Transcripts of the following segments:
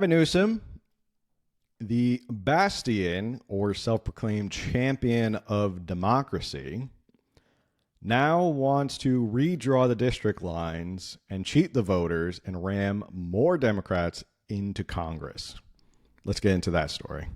Gavin Newsom, the bastion or self-proclaimed champion of democracy, now wants to redraw the district lines and cheat the voters and ram more Democrats into Congress. Let's get into that story.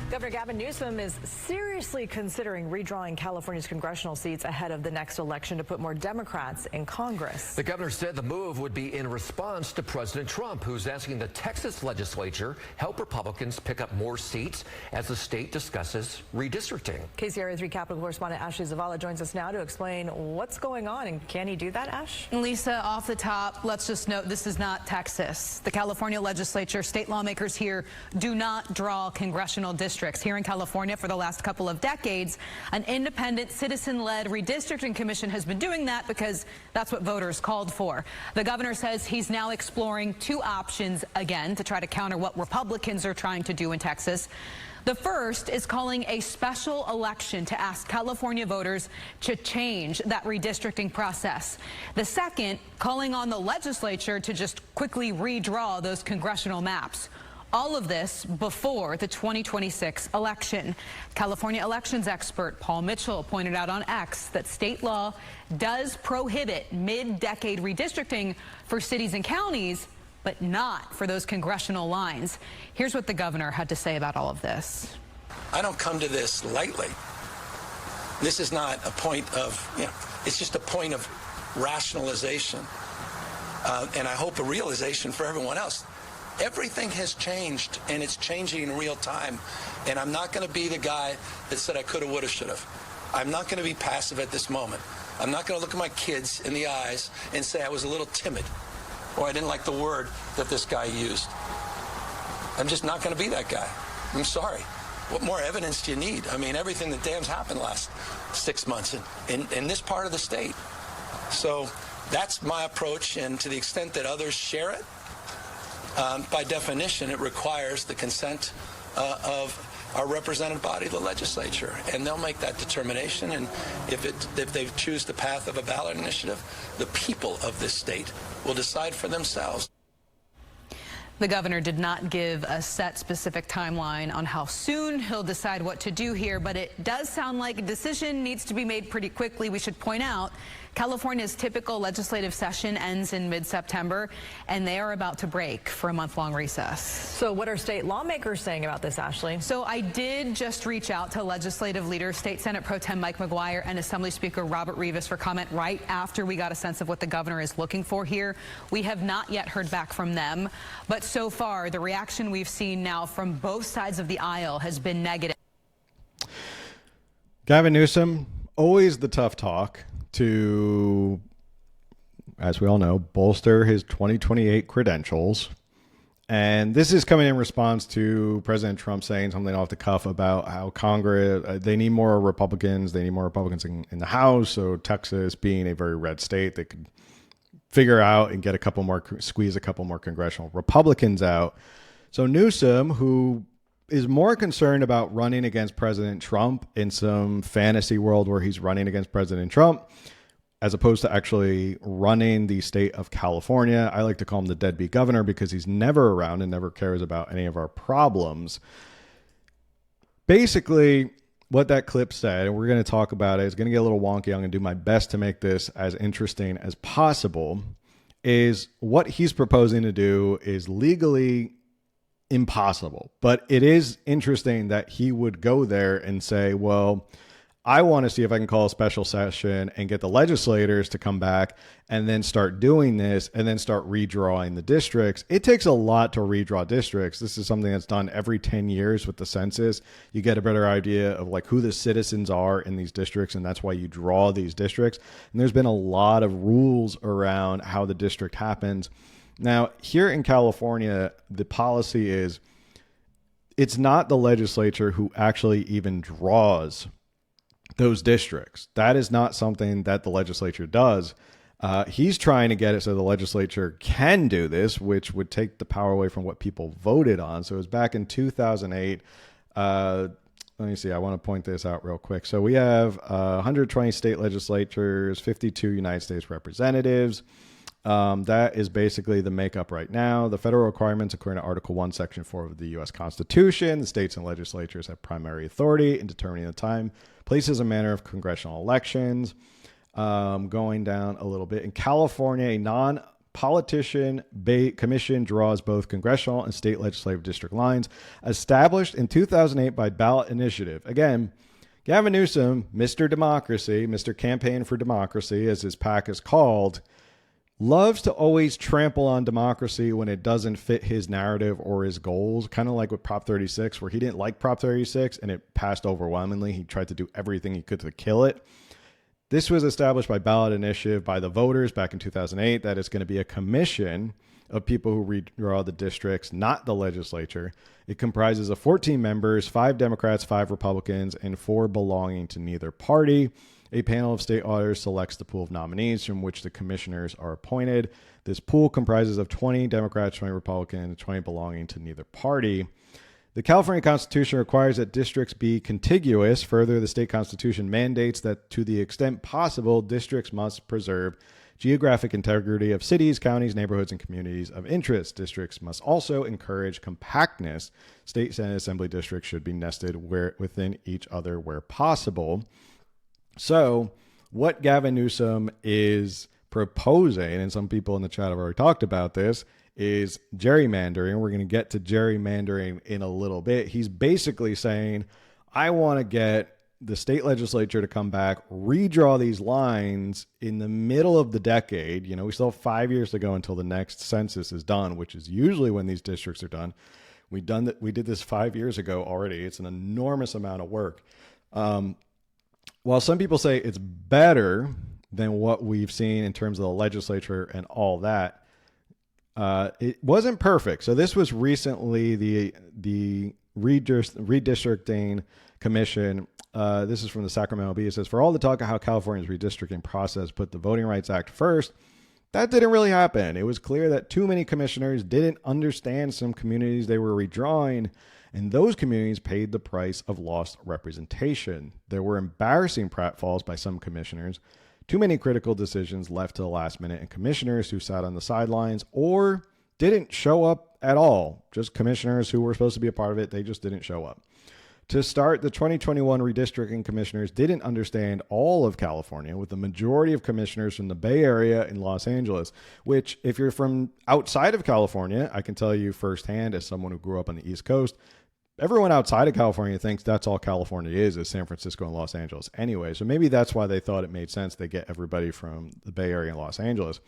Governor Gavin Newsom is seriously considering redrawing California's congressional seats ahead of the next election to put more Democrats in Congress. The governor said the move would be in response to President Trump, who's asking the Texas legislature help Republicans pick up more seats as the state discusses redistricting. KCRA 3 Capitol correspondent Ashley Zavala joins us now to explain what's going on, and can he do that, Ash? Lisa, off the top, let's just note this is not Texas. The California legislature, state lawmakers here do not draw congressional districts. Here in California for the last couple of decades, an independent citizen-led redistricting commission has been doing that because that's what voters called for. The governor says he's now exploring two options again to try to counter what Republicans are trying to do in Texas. The first is calling a special election to ask California voters to change that redistricting process. The second, calling on the legislature to just quickly redraw those congressional maps. All of this before the 2026 election. California elections expert Paul Mitchell pointed out on X that state law does prohibit mid-decade redistricting for cities and counties, but not for those congressional lines. Here's what the governor had to say about all of this. I don't come to this lightly. This is not a point of, it's just a point of rationalization. And I hope a realization for everyone else. Everything has changed, and it's changing in real time. And I'm not going to be the guy that said I could have, would have, should have. I'm not going to be passive at this moment. I'm not going to look at my kids in the eyes and say I was a little timid or I didn't like the word that this guy used. I'm just not going to be that guy. I'm sorry. What more evidence do you need? I mean, everything that damn's happened last 6 months in this part of the state. So that's my approach, and to the extent that others share it, by definition, it requires the consent of our represented body, the legislature, and they'll make that determination. And if they choose the path of a ballot initiative, the people of this state will decide for themselves. The governor did not give a set specific timeline on how soon he'll decide what to do here, but it does sound like a decision needs to be made pretty quickly. We should point out California's typical legislative session ends in mid-September, and they are about to break for a month-long recess. So what are state lawmakers saying about this, Ashley? So I did just reach out to legislative leaders, State Senate Pro Tem Mike McGuire and Assembly Speaker Robert Rivas for comment right after we got a sense of what the governor is looking for here. We have not yet heard back from them, but so far the reaction we've seen now from both sides of the aisle has been negative. Gavin Newsom, always the tough talk to, as we all know, bolster his 2028 credentials. And this is coming in response to President Trump saying something off the cuff about how Congress, they need more Republicans. They need more Republicans in the House. So Texas being a very red state, they could figure out and get a couple more, squeeze a couple more congressional Republicans out. So Newsom, who is more concerned about running against President Trump in some fantasy world where he's running against President Trump, as opposed to actually running the state of California. I like to call him the deadbeat governor because he's never around and never cares about any of our problems. Basically, what that clip said, and we're going to talk about it, it's going to get a little wonky. I'm going to do my best to make this as interesting as possible, is what he's proposing to do is legally impossible. But it is interesting that he would go there and say, well, I want to see if I can call a special session and get the legislators to come back and then start doing this and then start redrawing the districts. It takes a lot to redraw districts. This is something that's done every 10 years with the census. You get a better idea of like who the citizens are in these districts, and that's why you draw these districts. And there's been a lot of rules around how the district happens. Now, here in California, the policy is it's not the legislature who actually even draws those districts. That is not something that the legislature does. He's trying to get it so the legislature can do this, which would take the power away from what people voted on. So it was back in 2008. Let me see. I want to point this out real quick. So we have 120 state legislatures, 52 United States representatives. That is basically the makeup right now. The federal requirements, according to Article 1, Section 4 of the U.S. Constitution, the states and legislatures have primary authority in determining the time, places, and manner of congressional elections. Going down a little bit. In California, a non-politician commission draws both congressional and state legislative district lines established in 2008 by ballot initiative. Again, Gavin Newsom, Mr. Democracy, Mr. Campaign for Democracy, as his PAC is called, loves to always trample on democracy when it doesn't fit his narrative or his goals. Kind of like with Prop 36, where he didn't like Prop 36 and it passed overwhelmingly. He tried to do everything he could to kill it. This was established by ballot initiative by the voters back in 2008, that it's going to be a commission of people who redraw the districts, not the legislature. It comprises of 14 members, 5 Democrats, 5 Republicans, and 4 belonging to neither party. A panel of state auditors selects the pool of nominees from which the commissioners are appointed. This pool comprises of 20 Democrats, 20 Republicans, and 20 belonging to neither party. The California Constitution requires that districts be contiguous. Further, the state constitution mandates that to the extent possible, districts must preserve geographic integrity of cities, counties, neighborhoods, and communities of interest. Districts must also encourage compactness. State Senate Assembly districts should be nested within each other where possible. So what Gavin Newsom is proposing, and some people in the chat have already talked about this, is gerrymandering. We're going to get to gerrymandering in a little bit. He's basically saying, I want to get the state legislature to come back, redraw these lines in the middle of the decade. You know, we still have 5 years to go until the next census is done, which is usually when these districts are done. We did this 5 years ago already. It's an enormous amount of work. While some people say it's better than what we've seen in terms of the legislature and all that, it wasn't perfect. So this was recently the Redistricting Commission. This is from the Sacramento Bee. It says, for all the talk of how California's redistricting process put the Voting Rights Act first, that didn't really happen. It was clear that too many commissioners didn't understand some communities they were redrawing, and those communities paid the price of lost representation. There were embarrassing pratfalls by some commissioners, too many critical decisions left to the last minute, and commissioners who sat on the sidelines or didn't show up at all. Just commissioners who were supposed to be a part of it, they just didn't show up. To start, the 2021 redistricting commissioners didn't understand all of California, with the majority of commissioners from the Bay Area and Los Angeles, which if you're from outside of California, I can tell you firsthand as someone who grew up on the East Coast, everyone outside of California thinks that's all California is San Francisco and Los Angeles anyway. So maybe that's why they thought it made sense to get everybody from the Bay Area and Los Angeles.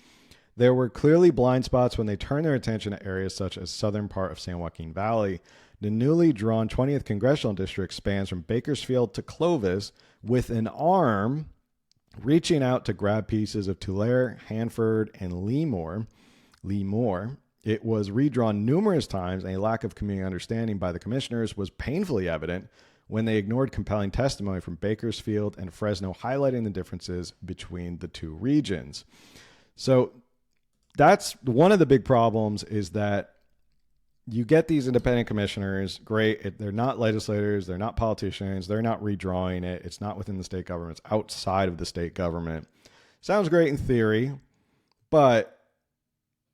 There were clearly blind spots when they turned their attention to areas such as southern part of San Joaquin Valley. The newly drawn 20th Congressional District spans from Bakersfield to Clovis, with an arm reaching out to grab pieces of Tulare, Hanford, and Lemoore. It was redrawn numerous times, and a lack of community understanding by the commissioners was painfully evident when they ignored compelling testimony from Bakersfield and Fresno highlighting the differences between the two regions. So that's one of the big problems, is that you get these independent commissioners, great. They're not legislators. They're not politicians. They're not redrawing it. It's not within the state government. It's outside of the state government. Sounds great in theory, but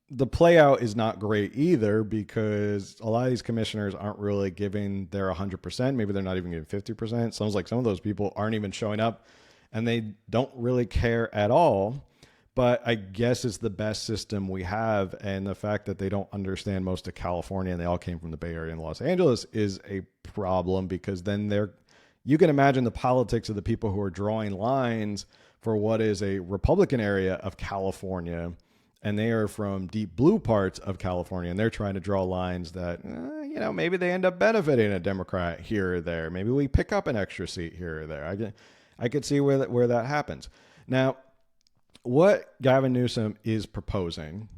the play out is not great either, because a lot of these commissioners aren't really giving their 100%. Maybe they're not even giving 50%. Sounds like some of those people aren't even showing up and they don't really care at all. But I guess it's the best system we have. And the fact that they don't understand most of California and they all came from the Bay Area and Los Angeles is a problem, because then you can imagine the politics of the people who are drawing lines for what is a Republican area of California. And they are from deep blue parts of California, and they're trying to draw lines that, maybe they end up benefiting a Democrat here or there. Maybe we pick up an extra seat here or there. I could see where that happens. Now, what Gavin Newsom is proposing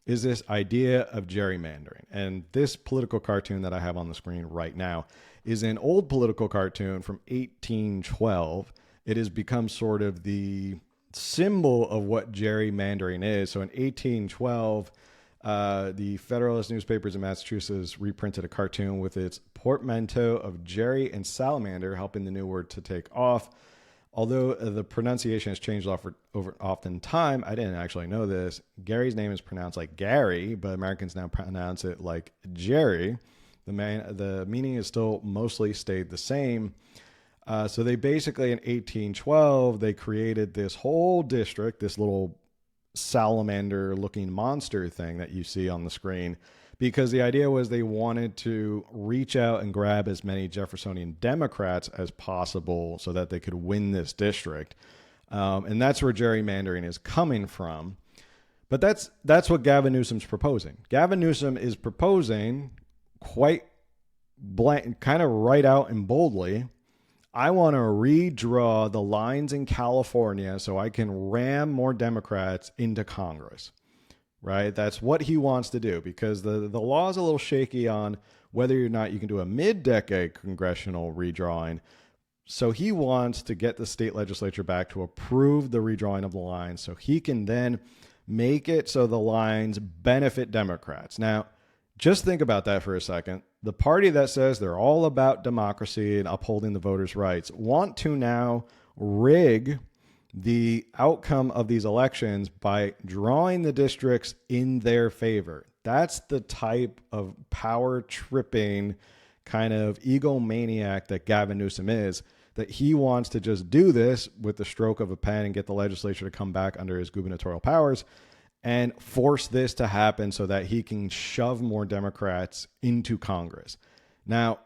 is this idea of gerrymandering. And this political cartoon that I have on the screen right now is an old political cartoon from 1812. It has become sort of the symbol of what gerrymandering is. So in 1812, the Federalist newspapers in Massachusetts reprinted a cartoon with its portmanteau of Jerry and salamander, helping the new word to take off. Although the pronunciation has changed over often time, I didn't actually know this. Gary's name is pronounced like Gary, but Americans now pronounce it like Jerry. The meaning is still mostly stayed the same. So they basically, in 1812, they created this whole district, this little salamander-looking monster thing that you see on the screen, because the idea was they wanted to reach out and grab as many Jeffersonian Democrats as possible so that they could win this district. And that's where gerrymandering is coming from. But that's what Gavin Newsom's proposing. Gavin Newsom is proposing quite blank, kind of right out and boldly, I want to redraw the lines in California so I can ram more Democrats into Congress. Right? That's what he wants to do, because the law is a little shaky on whether or not you can do a mid-decade congressional redrawing. So he wants to get the state legislature back to approve the redrawing of the lines so he can then make it so the lines benefit Democrats. Now, just think about that for a second. The party that says they're all about democracy and upholding the voters' rights want to now rig the outcome of these elections by drawing the districts in their favor. That's the type of power tripping kind of egomaniac that Gavin Newsom is, that he wants to just do this with the stroke of a pen and get the legislature to come back under his gubernatorial powers and force this to happen so that he can shove more Democrats into Congress. Now,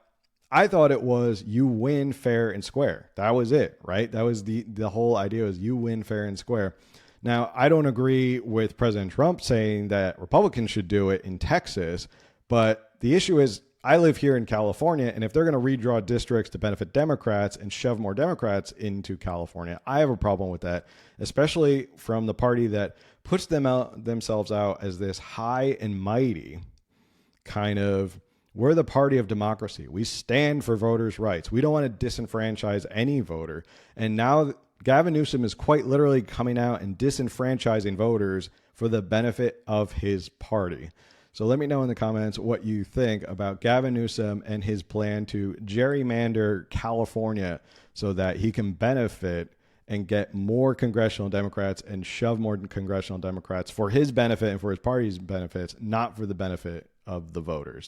I thought it was you win fair and square. That was it, right? That was the whole idea, was you win fair and square. Now, I don't agree with President Trump saying that Republicans should do it in Texas, but the issue is I live here in California, and if they're going to redraw districts to benefit Democrats and shove more Democrats into California, I have a problem with that, especially from the party that puts themselves out as this high and mighty kind of, we're the party of democracy. We stand for voters' rights. We don't want to disenfranchise any voter. And now Gavin Newsom is quite literally coming out and disenfranchising voters for the benefit of his party. So let me know in the comments what you think about Gavin Newsom and his plan to gerrymander California so that he can benefit and get more congressional Democrats and shove more congressional Democrats for his benefit and for his party's benefits, not for the benefit of the voters.